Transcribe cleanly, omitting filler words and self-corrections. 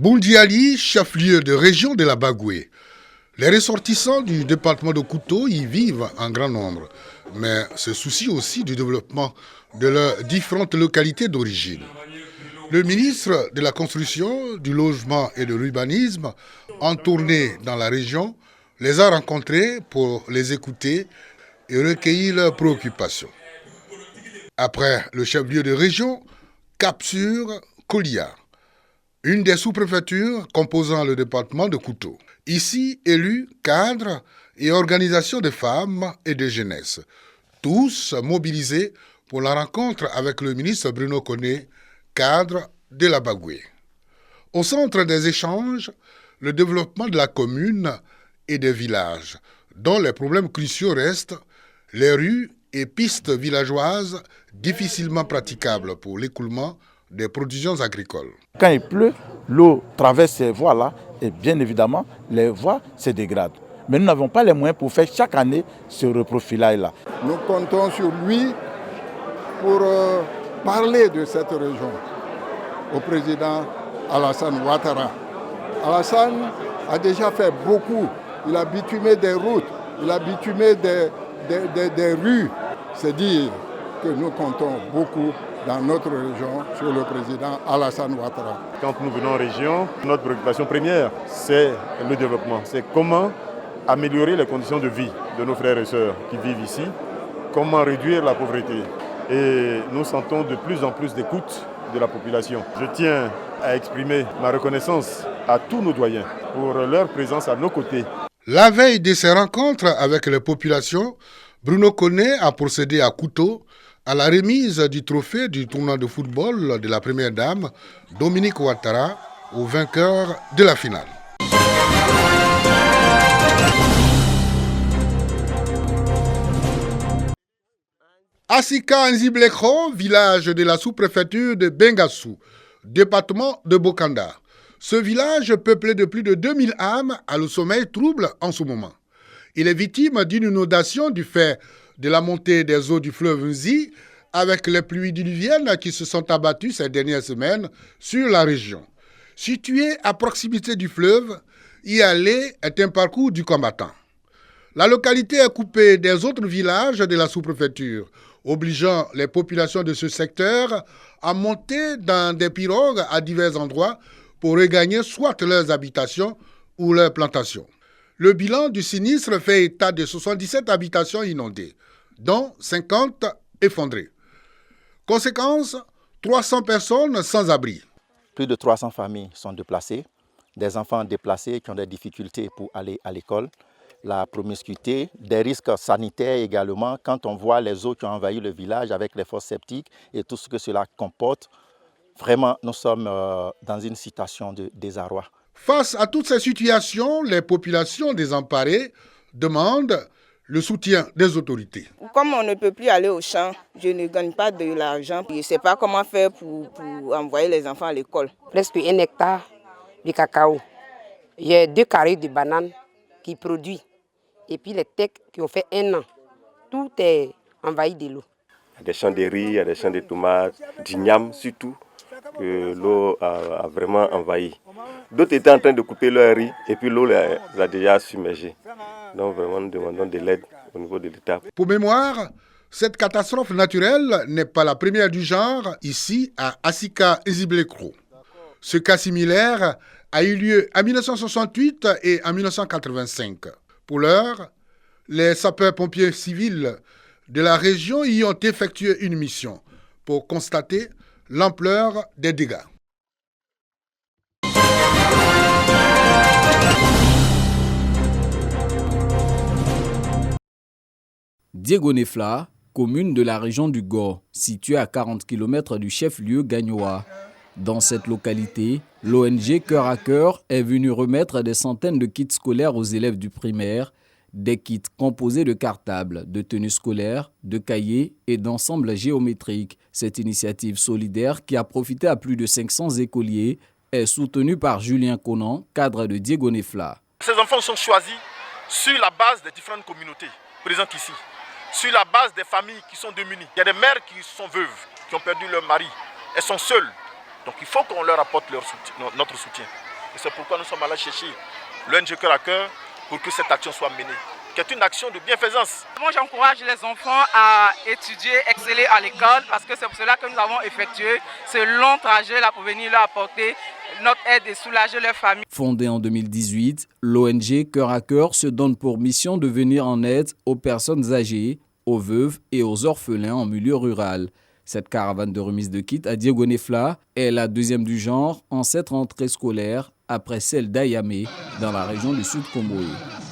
Boundiali, chef-lieu de région de la Bagoué. Les ressortissants du département de Kouto y vivent en grand nombre, mais se soucient aussi du développement de leurs différentes localités d'origine. Le ministre de la Construction, du Logement et de l'Urbanisme, en tournée dans la région, les a rencontrés pour les écouter et recueillir leurs préoccupations. Après le chef-lieu de région, cap sur Collioure, une des sous-préfectures composant le département de Kouto. Ici, élus, cadres et organisations de femmes et de jeunesse, tous mobilisés pour la rencontre avec le ministre Bruno Koné, cadre de la Bagoué. Au centre des échanges, le développement de la commune et des villages, dont les problèmes cruciaux restent les rues et pistes villageoises difficilement praticables pour l'écoulement des productions agricoles. Quand il pleut, l'eau traverse ces voies-là et bien évidemment, les voies se dégradent. Mais nous n'avons pas les moyens pour faire chaque année ce reprofilage-là. Nous comptons sur lui pour parler de cette région au président Alassane Ouattara. Alassane a déjà fait beaucoup. Il a bitumé des routes, il a bitumé des rues. C'est dire que nous comptons beaucoup dans notre région sur le président Alassane Ouattara. Quand nous venons en région, notre préoccupation première, c'est le développement. C'est comment améliorer les conditions de vie de nos frères et sœurs qui vivent ici, comment réduire la pauvreté. Et nous sentons de plus en plus d'écoute de la population. Je tiens à exprimer ma reconnaissance à tous nos doyens pour leur présence à nos côtés. La veille de ces rencontres avec les populations, Bruno Koné a procédé à Kouto à la remise du trophée du tournoi de football de la première dame, Dominique Ouattara, au vainqueur de la finale. Asika Nziblekro, village de la sous-préfecture de Bengassou, département de Bokanda. Ce village, peuplé de plus de 2000 âmes, a le sommeil trouble en ce moment. Il est victime d'une inondation du fait de la montée des eaux du fleuve Nzi avec les pluies diluviennes qui se sont abattues ces dernières semaines sur la région. Situé à proximité du fleuve, y aller est un parcours du combattant. La localité est coupée des autres villages de la sous-préfecture, obligeant les populations de ce secteur à monter dans des pirogues à divers endroits pour regagner soit leurs habitations ou leurs plantations. Le bilan du sinistre fait état de 77 habitations inondées, dont 50 effondrées. Conséquence, 300 personnes sans abri. Plus de 300 familles sont déplacées, des enfants déplacés qui ont des difficultés pour aller à l'école, la promiscuité, des risques sanitaires également quand on voit les eaux qui ont envahi le village avec les fosses septiques et tout ce que cela comporte. Vraiment, nous sommes dans une situation de désarroi. Face à toutes ces situations, les populations désemparées demandent le soutien des autorités. Comme on ne peut plus aller au champ, je ne gagne pas de l'argent. Je ne sais pas comment faire pour envoyer les enfants à l'école. Presque 1 hectare de cacao. Il y a 2 carrés de bananes qui produisent. Et puis les tecs qui ont fait 1 an. Tout est envahi de l'eau. Il y a des champs de riz, il y a des champs de tomates, d'igname surtout, que l'eau a vraiment envahi. D'autres étaient en train de couper leur riz et puis l'eau les a déjà submergés. Donc vraiment nous demandons de l'aide au niveau de l'État. Pour mémoire, cette catastrophe naturelle n'est pas la première du genre ici à Asika Nziblekro. Ce cas similaire a eu lieu en 1968 et en 1985. Pour l'heure, les sapeurs-pompiers civils de la région y ont effectué une mission pour constater l'ampleur des dégâts. Diegonefla, commune de la région du Gor, située à 40 km du chef-lieu Gagnoa. Dans cette localité, l'ONG Cœur à Cœur est venue remettre des centaines de kits scolaires aux élèves du primaire, des kits composés de cartables, de tenues scolaires, de cahiers et d'ensembles géométriques. Cette initiative solidaire, qui a profité à plus de 500 écoliers, est soutenue par Julien Conan, cadre de Diegonefla. Ces enfants sont choisis sur la base des différentes communautés présentes ici, sur la base des familles qui sont démunies. Il y a des mères qui sont veuves, qui ont perdu leur mari, elles sont seules. Donc il faut qu'on leur apporte notre soutien. Et c'est pourquoi nous sommes allés chercher l'ONG Cœur à Cœur pour que cette action soit menée, qui est une action de bienfaisance. Moi, j'encourage les enfants à étudier, exceller à l'école, parce que c'est pour cela que nous avons effectué ce long trajet là pour venir leur apporter notre aide et soulager leur famille. Fondée en 2018, l'ONG Cœur à Cœur se donne pour mission de venir en aide aux personnes âgées, aux veuves et aux orphelins en milieu rural. Cette caravane de remise de kits à Diegonefla est la deuxième du genre en cette rentrée scolaire après celle d'Ayamé dans la région du Sud Congolais.